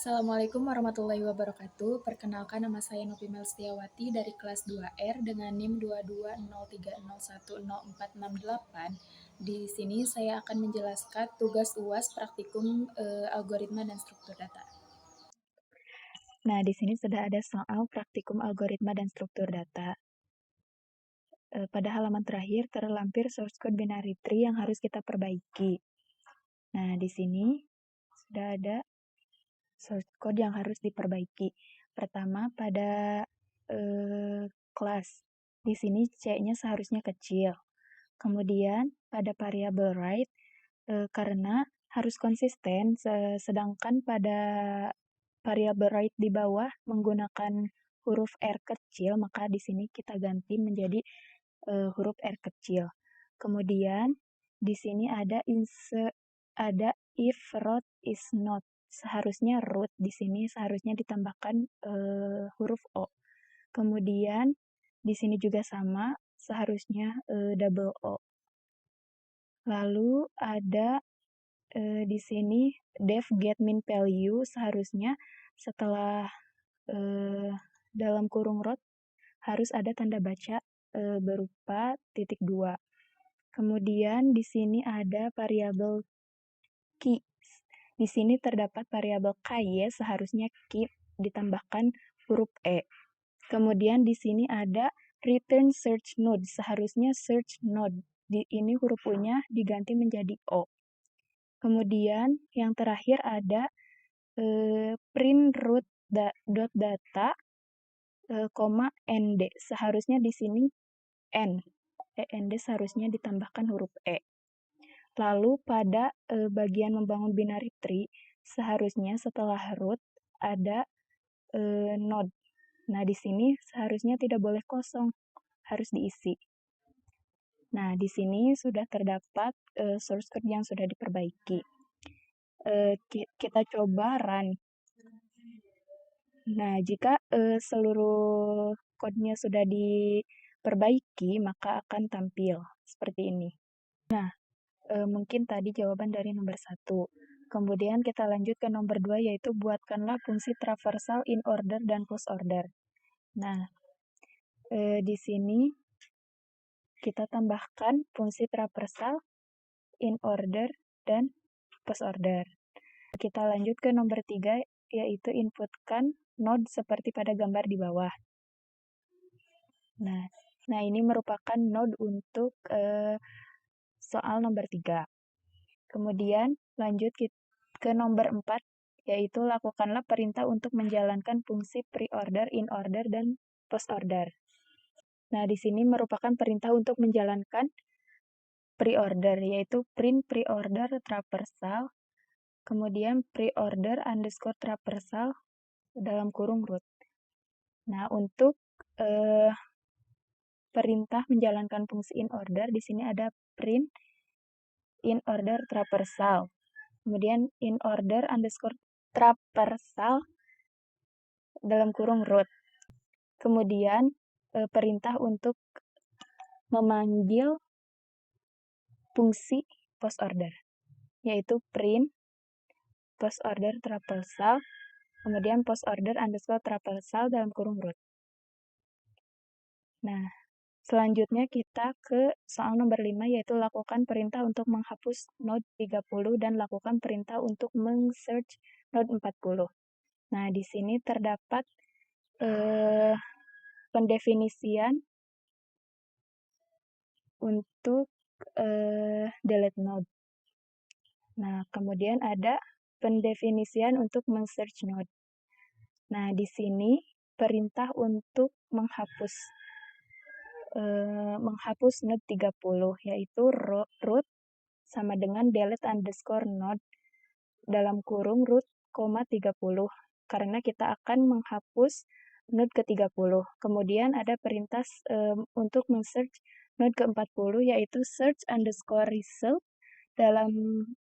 Assalamualaikum warahmatullahi wabarakatuh. Perkenalkan, nama saya Novi Melstiawati dari kelas 2R dengan NIM 22030104468. Di sini saya akan menjelaskan tugas UAS praktikum algoritma dan struktur data. Nah, di sini sudah ada soal praktikum algoritma dan struktur data. Pada halaman terakhir terlampir source code binary tree yang harus kita perbaiki. Nah, di sini sudah ada source code yang harus diperbaiki. Pertama, pada kelas. Di sini C-nya seharusnya kecil. Kemudian, pada variable write, karena harus konsisten, sedangkan pada variabel write di bawah menggunakan huruf R kecil, maka di sini kita ganti menjadi huruf R kecil. Kemudian di sini ada if root is not. Seharusnya root di sini seharusnya ditambahkan huruf O. Kemudian di sini juga sama, seharusnya double O. Lalu ada di sini def get min value, seharusnya setelah dalam kurung root harus ada tanda baca berupa titik 2. Kemudian di sini ada variabel key. Di sini terdapat variabel key, seharusnya key ditambahkan huruf E. Kemudian di sini ada return search node, seharusnya search node. Di ini huruf U-nya diganti menjadi O. Kemudian yang terakhir ada print root dot data, nd. Seharusnya di sini n. Nd seharusnya ditambahkan huruf E. Lalu pada bagian membangun binary tree, seharusnya setelah root ada node. Nah, di sini seharusnya tidak boleh kosong, harus diisi. Nah, di sini sudah terdapat source code yang sudah diperbaiki. Kita coba run. Nah, jika seluruh code-nya sudah diperbaiki, maka akan tampil seperti ini. Nah, mungkin tadi jawaban dari nomor 1. Kemudian kita lanjut ke nomor 2, yaitu buatkanlah fungsi traversal in order dan post order. Nah, di sini kita tambahkan fungsi traversal in order dan post order. Kita lanjut ke nomor 3, yaitu inputkan node seperti pada gambar di bawah. Nah ini merupakan node untuk soal nomor 3. Kemudian lanjut ke nomor 4, yaitu lakukanlah perintah untuk menjalankan fungsi pre-order, in-order, dan post-order. Nah, di sini merupakan perintah untuk menjalankan pre-order, yaitu print pre-order traversal, kemudian pre-order underscore traversal dalam kurung root. Nah, untuk perintah menjalankan fungsi in order, di sini ada print in order traversal. Kemudian in order underscore traversal dalam kurung root. Kemudian perintah untuk memanggil fungsi post order, yaitu print post order traversal, kemudian post order underscore traversal dalam kurung root. Nah, selanjutnya kita ke soal nomor 5, yaitu lakukan perintah untuk menghapus node 30 dan lakukan perintah untuk meng-search node 40. Nah, di sini terdapat pendefinisian untuk delete node. Nah, kemudian ada pendefinisian untuk meng-search node. Nah, di sini perintah untuk menghapus node 30, yaitu root sama dengan delete underscore node dalam kurung root, 30, karena kita akan menghapus node ke-30. Kemudian ada perintah untuk men-search node ke-40, yaitu search underscore result dalam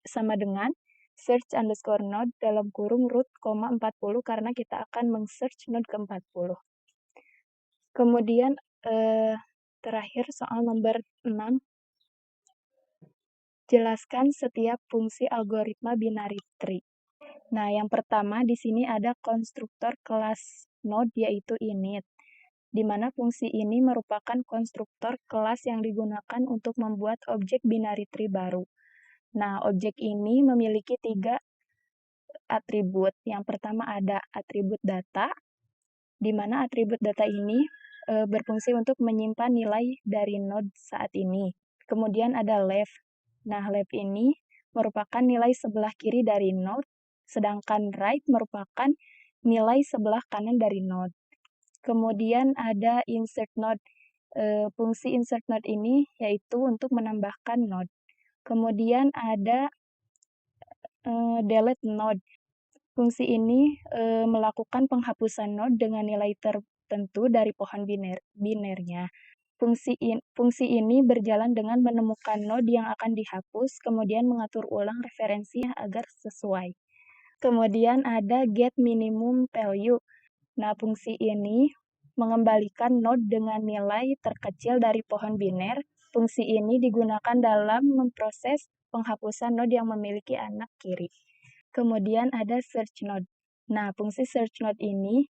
sama dengan search underscore node dalam kurung root, 40, karena kita akan men-search node ke-40. Kemudian terakhir soal nomor 6, jelaskan setiap fungsi algoritma binary tree. Nah, yang pertama di sini ada konstruktor kelas node yaitu init, di mana fungsi ini merupakan konstruktor kelas yang digunakan untuk membuat objek binary tree baru. Nah, objek ini memiliki 3 atribut. Yang pertama ada atribut data, di mana atribut data ini berfungsi untuk menyimpan nilai dari node saat ini. Kemudian ada left. Nah, left ini merupakan nilai sebelah kiri dari node, sedangkan right merupakan nilai sebelah kanan dari node. Kemudian ada insert node. Fungsi insert node ini yaitu untuk menambahkan node. Kemudian ada delete node. Fungsi ini melakukan penghapusan node dengan nilai tertentu dari pohon binernya. Fungsi ini berjalan dengan menemukan node yang akan dihapus, kemudian mengatur ulang referensinya agar sesuai. Kemudian ada get minimum value. Nah, fungsi ini mengembalikan node dengan nilai terkecil dari pohon biner. Fungsi ini digunakan dalam memproses penghapusan node yang memiliki anak kiri. Kemudian ada search node. Nah, fungsi search node ini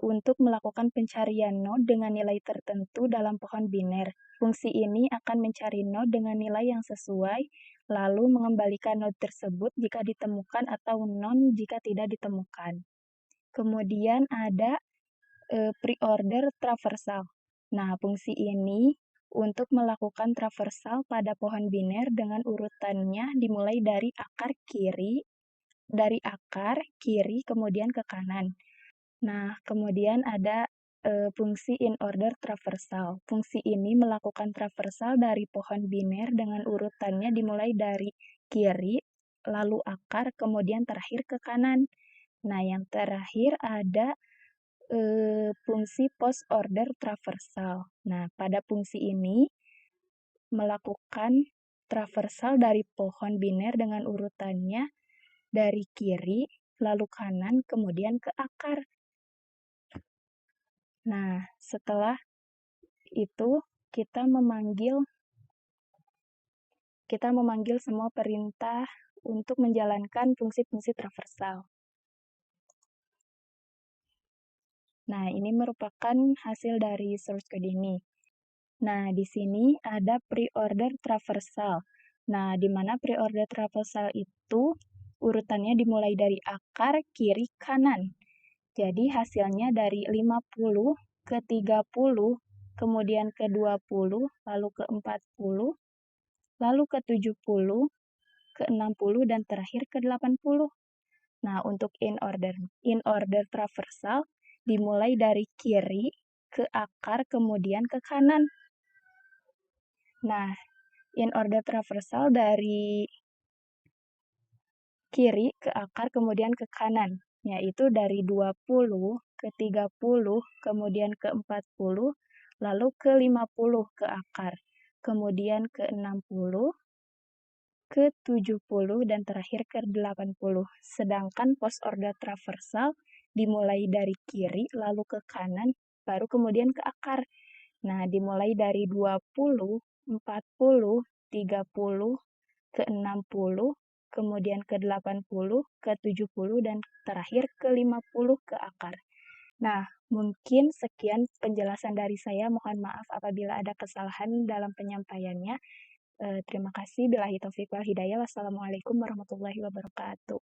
untuk melakukan pencarian node dengan nilai tertentu dalam pohon biner. Fungsi ini akan mencari node dengan nilai yang sesuai, lalu mengembalikan node tersebut jika ditemukan atau non jika tidak ditemukan. Kemudian ada pre-order traversal. Nah, fungsi ini untuk melakukan traversal pada pohon biner dengan urutannya dimulai dari akar kiri kemudian ke kanan. Nah, kemudian ada fungsi in order traversal. Fungsi ini melakukan traversal dari pohon biner dengan urutannya dimulai dari kiri, lalu akar, kemudian terakhir ke kanan. Nah, yang terakhir ada fungsi post order traversal. Nah, pada fungsi ini melakukan traversal dari pohon biner dengan urutannya dari kiri, lalu kanan, kemudian ke akar. Nah, setelah itu kita memanggil semua perintah untuk menjalankan fungsi-fungsi traversal. Nah, ini merupakan hasil dari source code ini. Nah, di sini ada pre-order traversal. Nah, di mana pre-order traversal itu urutannya dimulai dari akar, kiri, kanan. Jadi hasilnya dari 50 ke 30, kemudian ke 20, lalu ke 40, lalu ke 70, ke 60, dan terakhir ke 80. Nah, untuk in order traversal dimulai dari kiri ke akar, kemudian ke kanan. Nah, in order traversal dari kiri ke akar, kemudian ke kanan, yaitu dari 20 ke 30, kemudian ke 40, lalu ke 50 ke akar, kemudian ke 60, ke 70, dan terakhir ke 80. Sedangkan post order traversal dimulai dari kiri, lalu ke kanan, baru kemudian ke akar. Nah, dimulai dari 20, 40, 30, ke 60, kemudian ke 80, ke 70, dan terakhir ke 50 ke akar. Nah, mungkin sekian penjelasan dari saya. Mohon maaf apabila ada kesalahan dalam penyampaiannya. Terima kasih. Billahi taufiq wal hidayah. Wassalamualaikum warahmatullahi wabarakatuh.